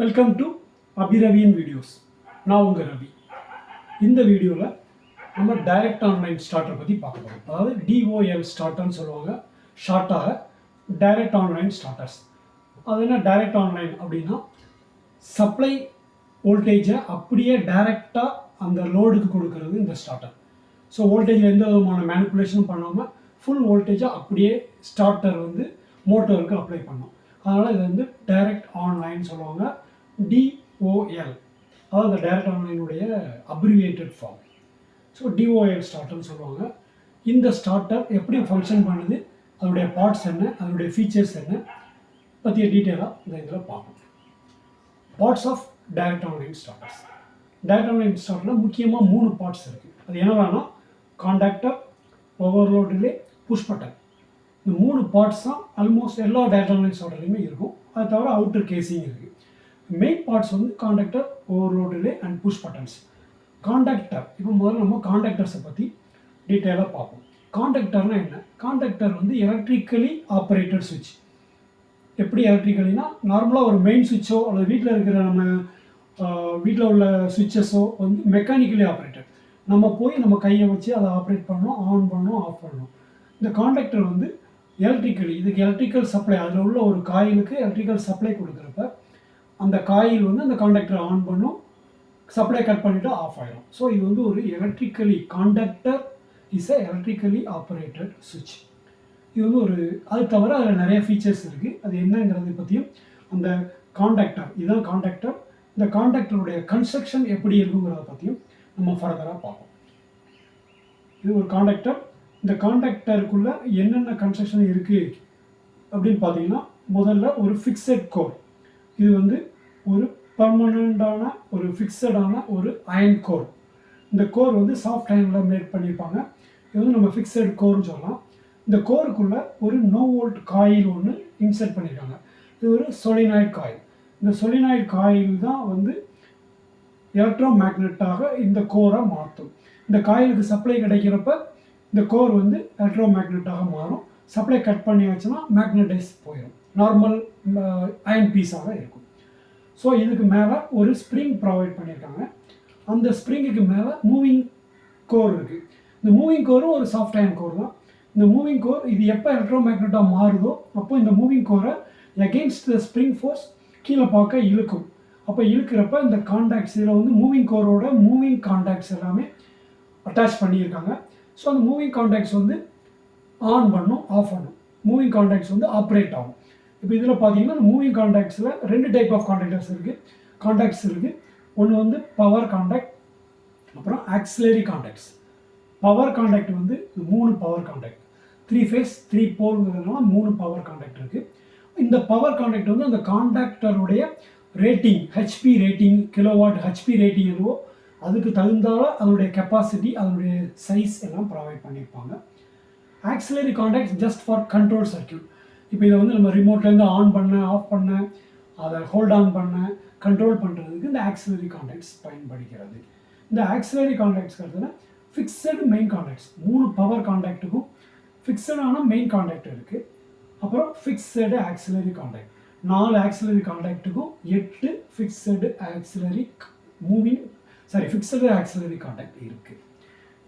Welcome to அபிரவியின் videos. நான் உங்கள் ரவி. இந்த வீடியோவில் நம்ம டைரக்ட் ஆன்லைன் ஸ்டார்டர் பற்றி பார்க்க போகிறோம். அதாவது டிஓஎல் ஸ்டார்டர்னு சொல்லுவாங்க, ஷார்ட்டாக டைரக்ட் ஆன்லைன் ஸ்டார்டர்ஸ். அது என்ன டைரக்ட் ஆன்லைன் அப்படின்னா, சப்ளை வோல்டேஜை அப்படியே டைரெக்டாக அந்த லோடுக்கு கொடுக்கறது இந்த ஸ்டார்டர். ஸோ வோல்டேஜில் எந்த விதமான மேனிப்புலேஷனும் பண்ணாமல் ஃபுல் வோல்டேஜை அப்படியே ஸ்டார்டர் வந்து மோட்டருக்கு அப்ளை பண்ணோம். அதனால் இது வந்து டைரக்ட் ஆன்லைன் சொல்லுவாங்க, டிஓஎல். அதாவது இந்த டைரக்ட் ஆன்லைனுடைய அப்ரிவியேட்டட் ஃபார்ம். ஸோ டிஓஎல் ஸ்டார்டர்னு சொல்லுவாங்க. இந்த ஸ்டார்டர் எப்படி ஃபங்க்ஷன் பண்ணுது, அதனுடைய பார்ட்ஸ் என்ன, அதனுடைய ஃபீச்சர்ஸ் என்ன பற்றிய டீட்டெயிலாக இந்த இதில் பார்ப்போம். Parts of direct online starters. Direct online ஸ்டார்டரில் முக்கியமாக 3 பார்ட்ஸ் இருக்குது. அது என்னன்னா, contactor, overload relay, push button. இந்த 3 பார்ட்ஸ் தான் ஆல்மோஸ்ட் எல்லா டைரக்ட் ஆன்லைன் ஸ்டார்டர்லையுமே இருக்கும். அது தவிர அவுட்டர் கேசிங் இருக்குது. மெயின் பார்ட்ஸ் வந்து contactor, overload relay and push buttons. Contactor, இப்போ முதல்ல நம்ம காண்டாக்டர்ஸை பற்றி டீட்டெயிலாக பார்ப்போம். காண்டாக்டர்னால் என்ன? காண்டாக்டர் வந்து எலக்ட்ரிக்கலி ஆப்ரேட்டட் சுவிட்ச். எப்படி எலக்ட்ரிக்கலினா, நார்மலாக ஒரு மெயின் சுவிட்சோ அல்லது வீட்டில் இருக்கிற நம்ம வீட்டில் உள்ள சுவிட்சஸோ வந்து மெக்கானிக்கலி ஆப்ரேட்டட். நம்ம போய் நம்ம கையை வச்சு அதை ஆப்ரேட் பண்ணணும், ஆன் பண்ணணும், ஆஃப் பண்ணணும். இந்த காண்டாக்டர் வந்து எலக்ட்ரிக்கலி, இதுக்கு எலக்ட்ரிக்கல் சப்ளை, அதில் உள்ள ஒரு காயிலுக்கு எலக்ட்ரிக்கல் சப்ளை கொடுக்குறப்ப அந்த காயில் வந்து அந்த காண்டாக்டரை ஆன் பண்ணும், சப்ளை கட் பண்ணிவிட்டு ஆஃப் ஆகிடும். ஸோ இது வந்து ஒரு electrically, contactor is a electrically operated சுவிட்ச். இது வந்து ஒரு, அது தவிர அதில் நிறைய ஃபீச்சர்ஸ் இருக்குது. அது என்னங்கிறத பற்றியும், அந்த காண்டாக்டர், இதுதான் காண்டாக்டர், இந்த காண்டாக்டருடைய கன்ஸ்ட்ரக்ஷன் எப்படி இருக்குங்கிறத பற்றியும் நம்ம ஃபர்தராக பார்ப்போம். இது ஒரு காண்டாக்டர். இந்த காண்டாக்டருக்குள்ளே என்னென்ன கன்ஸ்ட்ரக்ஷன் இருக்குது அப்படின்னு பார்த்தீங்கன்னா, முதல்ல ஒரு ஃபிக்ஸட் கோர். இது வந்து ஒரு பர்மனண்டான, ஒரு ஃபிக்ஸடான ஒரு அயன் கோர். இந்த கோர் வந்து சாஃப்ட் அயனில் மேட் பண்ணியிருப்பாங்க. இது வந்து நம்ம ஃபிக்ஸட் கோர்னு சொல்லலாம். இந்த கோருக்குள்ளே ஒரு நோ வோல்ட் காயில் ஒன்று இன்சர்ட் பண்ணியிருக்காங்க. இது ஒரு சொலினாய்ட் காயில். இந்த சொலினாய்ட் காயில் தான் வந்து எலக்ட்ரோ மேக்னெட்டாக இந்த கோரை மாற்றும். இந்த காயிலுக்கு சப்ளை கிடைக்கிறப்ப இந்த கோர் வந்து எலக்ட்ரோ மேக்னெட்டாக மாறும். சப்ளை கட் பண்ணியாச்சுன்னா மேக்னடைஸ் போயிடும், நார்மல் அயன் பீஸாக இருக்கும். ஸோ இதுக்கு மேலே ஒரு ஸ்ப்ரிங் ப்ரொவைட் பண்ணியிருக்காங்க. அந்த ஸ்ப்ரிங்குக்கு மேலே மூவிங் கோர் இருக்குது. இந்த மூவிங் கோரும் ஒரு சாஃப்ட் அயன் கோர் தான். இந்த மூவிங் கோர் இது எப்போ எலக்ட்ரோ மேக்னெட்டாக மாறுதோ அப்போ இந்த மூவிங் கோரை அகெயின்ஸ்ட் த ஸ்ப்ரிங் ஃபோர்ஸ் கீழே பார்க்க இழுக்கும். அப்போ இழுக்கிறப்ப இந்த காண்டாக்ட்ஸ், இதில் வந்து மூவிங் கோரோட மூவிங் காண்டாக்ட்ஸ் எல்லாமே அட்டாச் பண்ணியிருக்காங்க. ஸோ அந்த மூவிங் காண்டாக்ட்ஸ் வந்து ஆன் பண்ணும், ஆஃப் பண்ணும். மூவிங் காண்டாக்ட்ஸ் வந்து ஆப்ரேட் ஆகும். இப்போ இதில் பார்த்தீங்கன்னா, மூவிங் காண்டாக்ட்ஸில் 2 டைப் ஆஃப் காண்டாக்ட்ஸ் இருக்குது. ஒன்று வந்து பவர் காண்டாக்ட், அப்புறம் ஆக்சிலரி காண்டாக்ட்ஸ். பவர் காண்டாக்ட் வந்து 3 பவர் காண்டாக்ட், 3 ஃபேஸ் 3 போல்ங்கிறதுனால 3 பவர் காண்டாக்ட் இருக்குது. இந்த பவர் காண்டாக்ட் வந்து அந்த காண்டாக்டருடைய rating, HP rating, kilowatt HP rating எதுவோ அதுக்கு தகுந்தால அதனுடைய கெப்பாசிட்டி, அதனுடைய சைஸ் எல்லாம் ப்ரொவைட் பண்ணியிருப்பாங்க. Auxiliary contacts just for control circuit. இப்போ இதை வந்து நம்ம ரிமோட்லேருந்து ஆன் பண்ண, ஆஃப் பண்ண, அதை ஹோல்ட் ஆன் பண்ண, கண்ட்ரோல் பண்ணுறதுக்கு இந்த ஆக்சிலரி காண்டாக்ட்ஸ் பயன்படுகிறது. இந்த ஆக்சிலரி காண்டாக்ட்ஸ்ங்கிறதுல ஃபிக்ஸடு மெயின் காண்டாக்ட்ஸ், 3 பவர் காண்டாக்ட்டுக்கும் ஃபிக்ஸடான மெயின் காண்டாக்ட் இருக்குது. அப்புறம் ஃபிக்ஸடு ஆக்சிலரி காண்டாக்ட், 4 ஆக்சிலரி காண்டாக்ட்டுக்கும் 8 ஃபிக்ஸடு ஆக்சிலரி காண்டாக்ட் இருக்குது.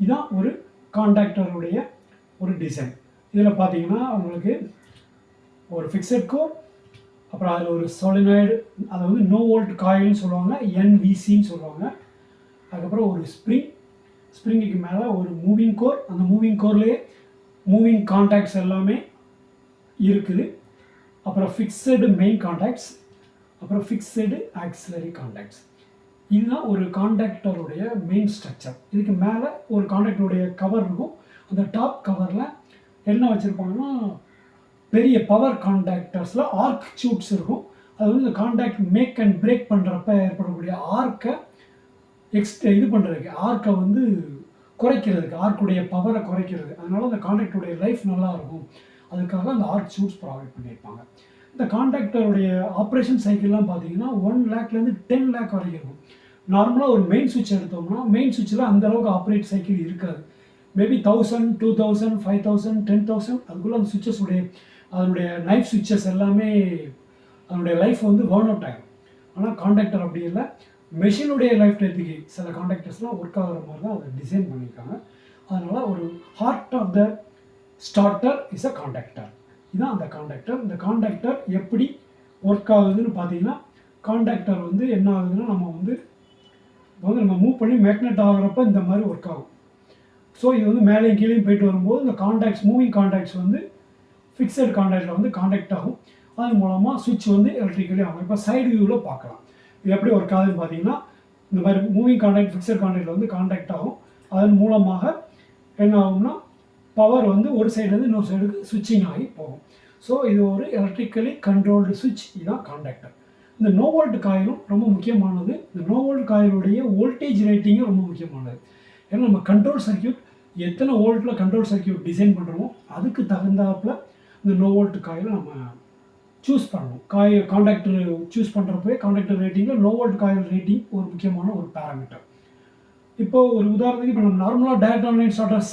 இதுதான் ஒரு காண்டாக்டருடைய ஒரு டிசைன். இதில் பார்த்தீங்கன்னா உங்களுக்கு ஒரு ஃபிக்ஸட் கோர், அப்புறம் அதில் ஒரு சொலினாய்டு, அதை வந்து நோ வோல்ட் காயில்னு சொல்லுவாங்க, என்விசின்னு சொல்லுவாங்க. அதுக்கப்புறம் ஒரு ஸ்ப்ரிங்குக்கு மேலே ஒரு மூவிங் கோர், அந்த மூவிங் கோர்லேயே மூவிங் காண்டாக்ட்ஸ் எல்லாமே இருக்குது. அப்புறம் ஃபிக்ஸடு மெயின் காண்டாக்ட்ஸ், அப்புறம் ஃபிக்ஸடு ஆக்சிலரி காண்டாக்ட்ஸ். இதுதான் ஒரு காண்டாக்டருடைய மெயின் ஸ்ட்ரக்சர். இதுக்கு மேலே ஒரு காண்டாக்டருடைய கவர் இருக்கும். அந்த டாப் கவரில் என்ன வச்சுருப்பாங்கன்னா, பெரிய பவர் காண்டாக்டர்ஸில் ஆர்க் டியூப்ஸ் இருக்கும். அது வந்து இந்த காண்டாக்ட் மேக் அண்ட் பிரேக் பண்ணுறப்ப ஏற்படக்கூடிய ஆர்க்கை இது பண்ணுறதுக்கு, ஆர்க்கை வந்து குறைக்கிறதுக்கு, ஆர்க்குடைய பவரை குறைக்கிறது. அதனால அந்த காண்டாக்டருடைய லைஃப் நல்லாயிருக்கும், அதுக்காக அந்த ஆர்க் டியூப்ஸ் ப்ரொவைட் பண்ணியிருப்பாங்க. இந்த காண்டாக்டருடைய ஆப்ரேஷன் சைக்கிள்லாம் பார்த்தீங்கன்னா 1 லேக்லேருந்து 10 லேக் வரைக்கும் இருக்கும். நார்மலாக ஒரு மெயின் சுவிட்ச் எடுத்தோம்னா, மெயின் சுவிட்சில் அந்தளவுக்கு ஆப்ரேட் சைக்கிள் இருக்காது. மேபி 1000, 2000, 5000, 10,000 அதுக்குள்ளே அந்த சுவிட்சஸ் உடைய, அதனுடைய நைஃப் சுவிட்சஸ் எல்லாமே அதனுடைய லைஃப் வந்து பர்ன் அவுட் ஆகும். ஆனால் காண்டாக்டர் அப்படி இல்லை, மெஷினுடைய லைஃப் டைத்துக்கு சில காண்டாக்டர்ஸ்லாம் ஒர்க் ஆகிற மாதிரி தான் அதை டிசைன் பண்ணியிருக்காங்க. அதனால் ஒரு heart of the starter is a contactor. இதுதான் அந்த காண்டாக்டர். இந்த காண்டாக்டர் எப்படி ஒர்க் ஆகுதுன்னு பார்த்தீங்கன்னா, காண்டாக்டர் வந்து என்ன ஆகுதுன்னா, நம்ம மூவ் பண்ணி மேக்னெட் ஆகிறப்ப இந்த மாதிரி ஒர்க் ஆகும். ஸோ இது வந்து மேலேயும் கீழேயும் போயிட்டு வரும்போது இந்த மூவிங் காண்டாக்ட்ஸ் வந்து ஃபிக்ஸட் காண்டாக்டில் வந்து காண்டாக்ட் ஆகும். அது மூலமாக சுவிட்ச் வந்து எலக்ட்ரிக்கலி ஆகும். இப்போ சைடு வியூவில் பார்க்கலாம் இது எப்படி ஒர்க் ஆகுதுன்னு பார்த்தீங்கன்னா, இந்த மாதிரி மூவிங் காண்டாக்ட் ஃபிக்ஸட் காண்டாக்டில் வந்து காண்டாக்ட் ஆகும். அதன் மூலமாக என்ன ஆகும்னா, பவர் வந்து ஒரு சைடுலேருந்து இன்னொரு சைடுக்கு ஸ்விட்சிங் ஆகி போகும். ஸோ இது ஒரு எலக்ட்ரிக்கலி கண்ட்ரோல்டு சுவிட்ச். இதுதான் காண்டாக்டர். இந்த நோ வோல்ட் காயிலும் ரொம்ப முக்கியமானது. இந்த நோ வோல்ட் காயிலுடைய வோல்டேஜ் ரேட்டிங்கும் ரொம்ப முக்கியமானது. ஏன்னா நம்ம கண்ட்ரோல் சர்க்கியூட் எத்தனை வோல்ட்டில் கண்ட்ரோல் சர்க்கியூட் டிசைன் பண்ணுறோமோ அதுக்கு தகுந்தாப்பில் இந்த நோ வோல்ட் காயிலை நம்ம சூஸ் பண்ணணும். காண்டாக்டர் சூஸ் பண்ணுறப்பவே காண்டாக்டர் ரேட்டிங்கில் நோ வோல்ட் காயில் ரேட்டிங் ஒரு முக்கியமான ஒரு பேராமீட்டர். இப்போது ஒரு உதாரணத்துக்கு இப்போ நம்ம நார்மலாக டைரக்ட் ஆன்லைன் ஸ்டார்டர்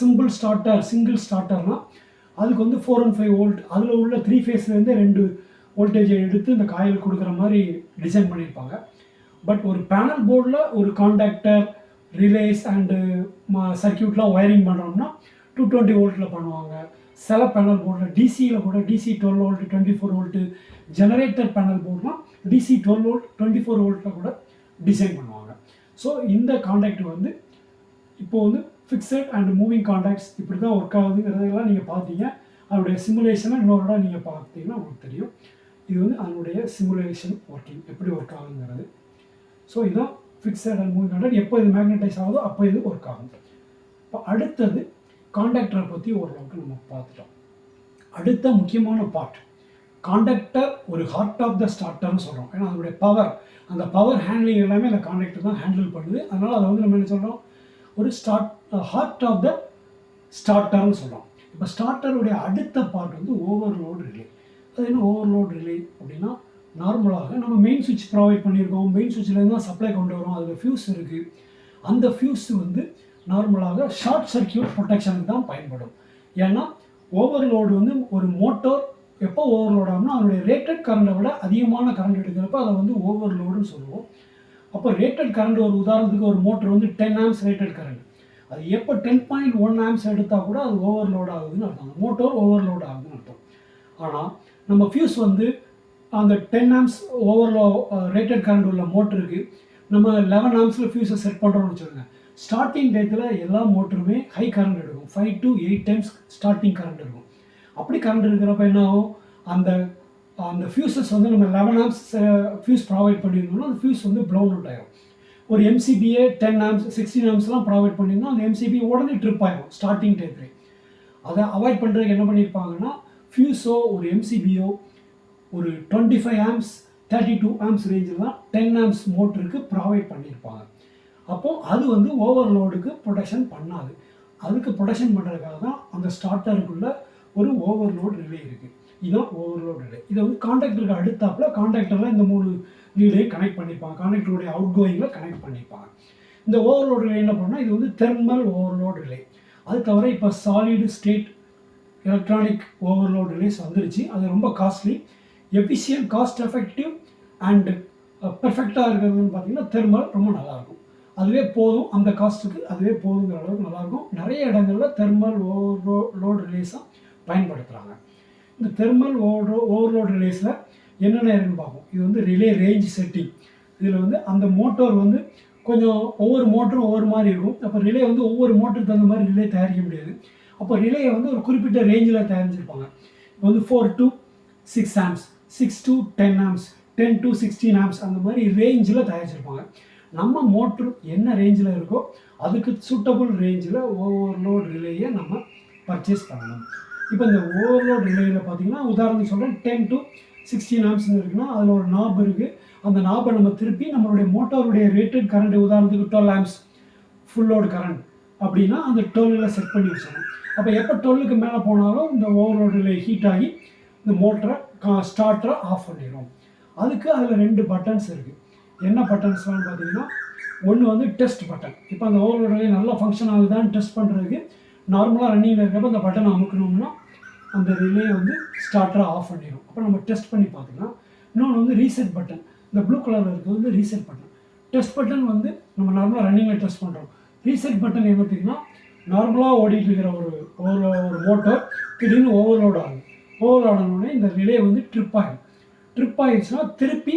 சிங்கிள் ஸ்டார்டர்னால் அதுக்கு வந்து 4 and 5 வோல்ட் அதில் உள்ள 3 ஃபேஸ்லேருந்தே 2 வோல்டேஜை எடுத்து இந்த காயில் கொடுக்குற மாதிரி டிசைன் பண்ணியிருப்பாங்க. பட் ஒரு பேனல் போர்டில் ஒரு காண்டாக்டர் ரிலேஸ் அண்டு சர்க்கியூட்லாம் ஒயரிங் பண்ணுறோம்னா 220 வோல்ட்டில் பண்ணுவாங்க. சில பேனல் போர்டில் டிசியில் கூட DC 12 volt 24 volt generator panel போர்ட்லாம் டிசி 12 வோல்ட் 24 வோல்ட்டில் கூட டிசைன் பண்ணுவாங்க. ஸோ இந்த காண்டாக்டர் வந்து இப்போது வந்து ஃபிக்ஸட் அண்ட் மூவிங் காண்டாக்ட்ஸ் இப்படி தான் ஒர்க் ஆகுதுங்கிறதெல்லாம் நீங்கள் பார்த்தீங்க. அதனுடைய சிமுலேஷனை இன்னொரு இடம் நீங்கள் பார்த்தீங்கன்னா உங்களுக்கு தெரியும். இது வந்து அதனுடைய சிமுலேஷன் ஒர்க்கிங் எப்படி ஒர்க் ஆகுங்கிறது. ஸோ இதுதான் ஃபிக்ஸட் அண்ட் மூவிங் காண்டாக்ட். எப்போ இது மேக்னடைஸ் ஆகுதோ அப்போ இது ஒர்க் ஆகும். இப்போ அடுத்தது காண்டாக்டரை பற்றி ஓரளவுக்கு நம்ம பார்த்துட்டோம். அடுத்த முக்கியமான பார்ட் காண்டாக்டர் ஒரு ஹார்ட் ஆஃப் த ஸ்டார்டர்னு சொல்கிறோம். ஏன்னா அதனுடைய பவர், அந்த பவர் ஹேண்ட்லிங் எல்லாமே அந்த காண்டாக்டர் தான் ஹேண்டில் பண்ணுது. அதனால் அதை வந்து நம்ம என்ன சொல்கிறோம், ஒரு ஹார்ட் ஆஃப் த ஸ்டார்டர்னு சொல்கிறோம். இப்போ ஸ்டார்டருடைய அடுத்த பார்ட் வந்து ஓவர்லோட் ரிலே. அது என்ன ஓவர்லோட் ரிலே அப்படின்னா, நார்மலாக நம்ம மெயின் சுவிட்ச் ப்ரொவைட் பண்ணியிருக்கோம். மெயின் சுவிட்ச்லேருந்து தான் சப்ளை கொண்டு வரோம். அதில் ஃபியூஸ் இருக்குது. அந்த ஃபியூஸ் வந்து நார்மலாக ஷார்ட் சர்க்கியூட் ப்ரொடெக்ஷனுக்கு தான் பயன்படும். ஏன்னா ஓவர்லோடு வந்து ஒரு மோட்டர் எப்போ ஓவர்லோட் ஆகும்னா அதனுடைய ரேட்டட் கரண்டை விட அதிகமான கரண்ட் எடுக்கிறப்ப அதை வந்து ஓவர்லோடுன்னு சொல்லுவோம். அப்போ ரேட்டட் கரண்ட் ஒரு உதாரணத்துக்கு ஒரு மோட்டர் வந்து 10 ஆம்ஸ் ரேட்டட் கரண்ட், அது எப்போ 10.1 ஆம்ஸ் எடுத்தால் கூட அது ஓவர்லோட் ஆகுதுன்னு அர்த்தம். மோட்டர் ஓவர்லோட் ஆகுதுன்னு அர்த்தம். ஆனால் நம்ம ஃபியூஸ் வந்து அந்த 10 ஆம்ஸ் ரேட்டட் கரண்ட் உள்ள மோட்டருக்கு நம்ம 11 ஆம்ஸில் ஃபியூஸை செட் பண்ணுறோம்னு வச்சுக்கோங்க. ஸ்டார்டிங் டேத்தில் எல்லா மோட்டருமே ஹை கரண்ட் எடுக்கும். 5 to 8 டைம்ஸ் ஸ்டார்டிங் கரண்ட் இருக்கும். அப்படி கரண்ட் இருக்கிறப்ப என்ன ஆகும், அந்த ஃபியூஸஸ் வந்து நம்ம 11 ஆம்ஸ் ஃபியூஸ் ப்ரொவைட் பண்ணியிருந்தோம்னா அந்த ஃபியூஸ் வந்து ப்ளவுன் அவுட் ஆகிடும். ஒரு எம்சிபியே 10 ஆம்ஸ் 16 ஆம்ஸ்லாம் ப்ரொவைட் பண்ணியிருந்தோம் அந்த எம்சிபி உடனே ட்ரிப் ஆகிடும் ஸ்டார்டிங் டேட்லே. அதை அவாய்ட் பண்ணுறதுக்கு என்ன பண்ணியிருப்பாங்கன்னா, ஃபியூஸோ ஒரு எம்சிபியோ ஒரு 25 ஆம்ஸ் 32 ஆம்ஸ் ரேஞ்சில் தான் 10 ஆம்ஸ் மோட்டருக்கு ப்ரொவைட் பண்ணியிருப்பாங்க. அப்போது அது வந்து ஓவர்லோடுக்கு ப்ரொடெக்ஷன் பண்ணாது. அதுக்கு ப்ரொடெக்ஷன் பண்ணுறதுக்காக தான் அந்த ஸ்டார்டருக்குள்ள ஒரு ஓவர்லோட் ரிலே இருக்குது. இதுதான் ஓவர்லோட் ரிலே. இதை வந்து காண்டாக்டருக்கு அடுத்தாப்பில் காண்டாக்டரில் இந்த 3 ரிலேயும் கனெக்ட் பண்ணியிருப்பாங்க. காண்டாக்டருடைய அவுட் கோயிங்கில் கனெக்ட் பண்ணியிருப்பாங்க. இந்த ஓவர்லோட் ரிலே என்ன பண்ணால் இது வந்து தெர்மல் ஓவர்லோட் ரிலே. அது தவிர இப்போ solid state electronic overload relays வந்துருச்சு. அது ரொம்ப costly. Efficient, cost effective and பெர்ஃபெக்டாக இருக்கிறதுன்னு பார்த்தீங்கன்னா தெர்மல் ரொம்ப நல்லாயிருக்கும். அதுவே போதும், அந்த காஸ்ட்டுக்கு அதுவே போதுங்கிற அளவுக்கு நல்லாயிருக்கும். நிறைய இடங்களில் தெர்மல் ஓவர்லோட் ரிலேஸாக பயன்படுத்துகிறாங்க. இந்த தெர்மல் ஓவர்லோட் ரிலேஸில் என்னென்ன இருக்குன்னு பார்ப்போம். இது வந்து ரிலே ரேஞ்ச் செட்டிங். இதில் வந்து அந்த மோட்டர் வந்து கொஞ்சம் ஒவ்வொரு மோட்டரும் ஒவ்வொரு மாதிரி இருக்கும். அப்போ ரிலே வந்து ஒவ்வொரு மோட்டருக்கு தகுந்த மாதிரி ரிலே தயாரிக்க முடியாது. அப்போ ரிலேயை வந்து ஒரு குறிப்பிட்ட ரேஞ்சில் தயாரிச்சிருப்பாங்க. இப்போ வந்து 4 to 6 amps, 6 to 10 amps, 10 to 16 amps அந்த மாதிரி ரேஞ்சில் தயாரிச்சிருப்பாங்க. நம்ம மோட்ரு என்ன ரேஞ்சில் இருக்கோ அதுக்கு சூட்டபுள் ரேஞ்சில் ஓவர்லோட் ரிலேயை நம்ம பர்ச்சேஸ் பண்ணணும். இப்போ இந்த ஓவர்லோட் ரிலேயில் பார்த்தீங்கன்னா உதாரணத்துக்கு சொல்கிறேன், 10 to 16 ஆம்ஸ்னு இருக்குன்னா அதில் ஒரு நாப் இருக்குது. அந்த நாப்பை நம்ம திருப்பி நம்மளுடைய மோட்டாருடைய ரேட்டட் கரண்ட் உதாரணத்துக்கு 12 ஆம்ஸ் ஃபுல் லோடு கரண்ட் அப்படின்னா அந்த 12ல் செட் பண்ணி வச்சிடணும். அப்போ எப்போ 12க்கு மேலே போனாலும் இந்த ஓவர்லோட் ரிலே ஹீட் ஆகி இந்த மோட்டரை ஸ்டார்டரை ஆஃப் பண்ணிடும். அதுக்கு அதில் 2 பட்டன்ஸ் இருக்குது. என்ன பட்டன்ஸ்லாம் பார்த்தீங்கன்னா, ஒன்று வந்து டெஸ்ட் பட்டன். இப்போ அந்த ஓவர்லோட் ரிலே நல்லா ஃபங்க்ஷன் ஆகுதான்னு டெஸ்ட் பண்ணுறதுக்கு நார்மலாக ரன்னிங்கில் இருக்கிறப்ப அந்த பட்டனை அமுக்கணும்னா அந்த ரிலே வந்து ஸ்டார்டரை ஆஃப் பண்ணிடும். அப்போ நம்ம டெஸ்ட் பண்ணி பார்த்துக்கலாம். இன்னொன்று வந்து ரீசெட் பட்டன். இந்த ப்ளூ கலரில் இருக்கிறது வந்து ரீசெட் பட்டன். டெஸ்ட் பட்டன் வந்து நம்ம நார்மலாக ரன்னிங்கில் டெஸ்ட் பண்ணுறோம். ரீசெட் பட்டன் என்ன பார்த்தீங்கன்னா, நார்மலாக ஓடிட்டு இருக்கிற ஒரு மோட்டர் திடீர்னு ஓவர்லோட் ஆகும். ஓவர்லோட் ஆனோடனே இந்த ரிலே வந்து ட்ரிப் ஆகிடும். ட்ரிப் ஆகிடுச்சுன்னா திருப்பி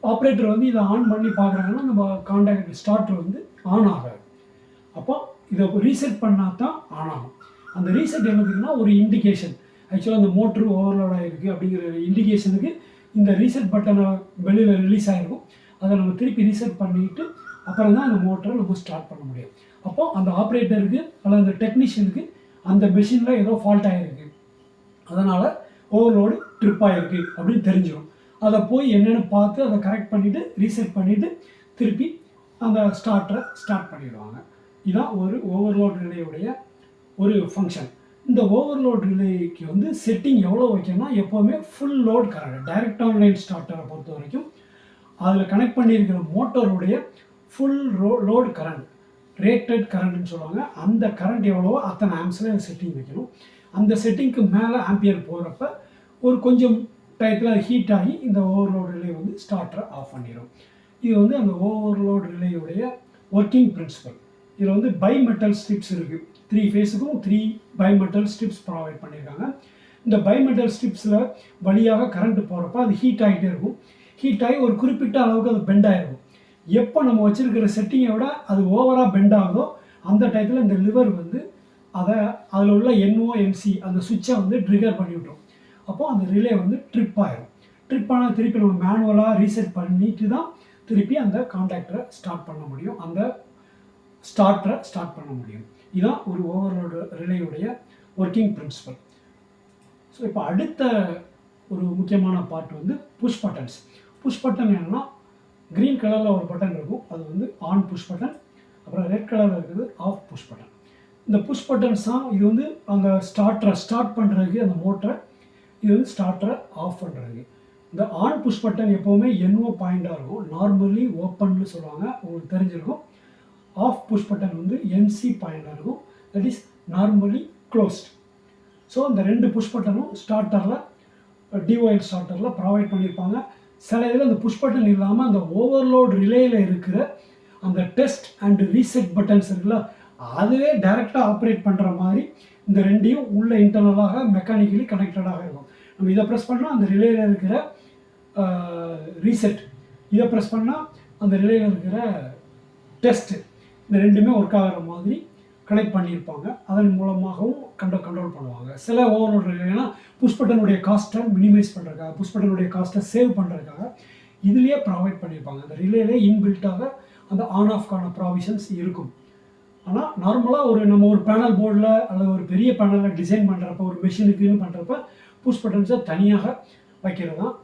ஆப்ரேட்டர் வந்து இதை ஆன் பண்ணி பார்க்குறாங்கன்னா நம்ம காண்டாக்ட் ஸ்டார்டர் வந்து ஆன் ஆகாது. அப்போ இதை ரீசெட் பண்ணால் தான் ஆன் ஆகும். அந்த ரீசெட் என்ன பார்த்தீங்கன்னா ஒரு இண்டிகேஷன். ஆக்சுவலாக அந்த மோட்ரு ஓவர்லோட் ஆகிருக்கு அப்படிங்கிற இண்டிகேஷனுக்கு இந்த ரீசெட் பட்டனை வெளியில் ரிலீஸ் ஆகிருக்கும். அதை நம்ம திருப்பி ரீசெட் பண்ணிவிட்டு அப்புறம் தான் அந்த மோட்டரை நம்ம ஸ்டார்ட் பண்ண முடியும். அப்போது அந்த ஆப்ரேட்டருக்கு அல்லது அந்த டெக்னீஷியனுக்கு அந்த மெஷினில் ஏதோ ஃபால்ட் ஆகிருக்கு, அதனால் ஓவர்லோடு ட்ரிப் ஆகிருக்கு அப்படின்னு தெரிஞ்சிடும். அதை போய் என்னென்னு பார்த்து அதை கரெக்ட் பண்ணிவிட்டு ரீசெட் பண்ணிவிட்டு திருப்பி அந்த ஸ்டார்டரை ஸ்டார்ட் பண்ணிடுவாங்க. இதுதான் ஒரு ஓவர்லோட் ரிலேயுடைய ஒரு ஃபங்க்ஷன். இந்த ஓவர்லோட் ரிலேக்கு வந்து செட்டிங் எவ்வளோ வைக்கணும்னா எப்போவுமே full load current. Direct online ஸ்டார்டரை பொறுத்த வரைக்கும் அதில் கனெக்ட் பண்ணியிருக்கிற மோட்டருடைய ஃபுல் லோட் கரண்ட், ரேட்டட் கரண்ட்னு சொல்லுவாங்க. அந்த கரண்ட் எவ்வளவோ அத்தனை ஆம்ஸில் செட்டிங் வைக்கணும். அந்த செட்டிங்க்கு மேலே ஆம்பியர் போகிறப்ப ஒரு கொஞ்சம் டயத்தில் ஹீட் ஆகி இந்த ஓவர்லோட் ரிலே வந்து ஸ்டார்டரை ஆஃப் பண்ணிடும். இது வந்து அந்த ஓவர்லோட் ரிலேயுடைய ஒர்க்கிங் பிரின்சிபல். இதில் வந்து பை மெட்டல் ஸ்ட்ரிப்ஸ் இருக்குது. 3 ஃபேஸுக்கும் 3 பை மெட்டல் ஸ்ட்ரிப்ஸ் ப்ரொவைட் பண்ணியிருக்காங்க. இந்த பை மெட்டல் ஸ்ட்ரிப்ஸில் வழியாக கரண்ட் போகிறப்ப அது ஹீட் ஆகிட்டே இருக்கும். ஹீட் ஆகி ஒரு குறிப்பிட்ட அளவுக்கு அது பெண்ட் ஆகிருக்கும். எப்போ நம்ம வச்சுருக்கிற செட்டிங்கை விட அது ஓவராக பெண்ட் ஆகுதோ அந்த டயத்தில் இந்த லிவர் வந்து அதில் உள்ள NOMC அந்த சுவிட்சை வந்து ட்ரிகர் பண்ணி விட்டுரும். அப்போது அந்த ரிலே வந்து ட்ரிப் ஆகிடும். ட்ரிப் ஆனால் திருப்பி நம்ம மேனுவலாக ரீசெட் பண்ணிட்டு தான் திருப்பி அந்த காண்டாக்டரை ஸ்டார்ட் பண்ண முடியும், அந்த ஸ்டார்டரை ஸ்டார்ட் பண்ண முடியும். இதுதான் ஒரு ஓவர்லோடு ரிலேயுடைய ஒர்க்கிங் பிரின்சிபல். ஸோ இப்போ அடுத்த ஒரு முக்கியமான பார்ட் வந்து புஷ் பட்டன்ஸ். புஷ் பட்டன் என்னென்னா, க்ரீன் கலரில் ஒரு பட்டன் இருக்கும், அது வந்து ஆன் புஷ் பட்டன். அப்புறம் ரெட் கலரில் இருக்குது ஆஃப் புஷ் பட்டன். இந்த புஷ் பட்டன்ஸ் தான் இது வந்து அந்த ஸ்டார்டரை ஸ்டார்ட் பண்ணுறதுக்கு, அந்த மோட்டரை இது வந்து ஸ்டார்டரை ஆஃப் பண்ணுறதுக்கு. இந்த ஆன் புஷ் பட்டன் எப்போவுமே NO பாயிண்டாக இருக்கும், நார்மலி ஓப்பன்னு சொல்லுவாங்க, உங்களுக்கு தெரிஞ்சிருக்கும். ஆஃப் புஷ் பட்டன் வந்து NC பாயிண்டாக இருக்கும், that is normally closed. So இந்த 2 புஷ் பட்டனும் ஸ்டார்டரில் DOL ஸ்டார்டரில் ப்ரொவைட் பண்ணியிருப்பாங்க. சில இதில் அந்த புஷ் பட்டன் இல்லாமல் அந்த ஓவர்லோட் ரிலேயில் இருக்கிற அந்த டெஸ்ட் அண்ட் ரீசெட் பட்டன்ஸ் இருக்குல்ல, அதுவே டைரெக்டாக ஆப்ரேட் பண்ணுற மாதிரி இந்த ரெண்டையும் உள்ள இன்டர்னலாக மெக்கானிக்கலி கனெக்டடாக இருக்கும். நம்ம இதை ப்ரெஸ் பண்ணால் அந்த ரிலேயில் இருக்கிற ரீசெட், இதை ப்ரெஸ் பண்ணால் அந்த ரிலேயில் இருக்கிற டெஸ்ட்டு, இந்த ரெண்டுமே ஒர்க் ஆகிற மாதிரி கனெக்ட் பண்ணியிருப்பாங்க. அதன் மூலமாகவும் கண்ட்ரோல் பண்ணுவாங்க. சில ஓவர்லோட் ரிலேனா புஷ் பட்டனுடைய காஸ்ட்டை மினிமைஸ் பண்ணுறதுக்காக, புஷ் பட்டனுடைய காஸ்ட்டை சேவ் பண்ணுறதுக்காக இதுலேயே ப்ரொவைட் பண்ணியிருப்பாங்க. அந்த ரிலேலே இன்பில்ட்டாக அந்த ஆன் ஆஃப்கான ப்ராவிஷன்ஸ் இருக்கும். ஆனால் நார்மலாக நம்ம ஒரு பேனல் போர்டில் அல்லது ஒரு பெரிய பேனலில் டிசைன் பண்ணுறப்ப, ஒரு மெஷினுக்குன்னு பண்ணுறப்ப புஷ் பட்டன்ஸை தனியாக வைக்கிறது தான்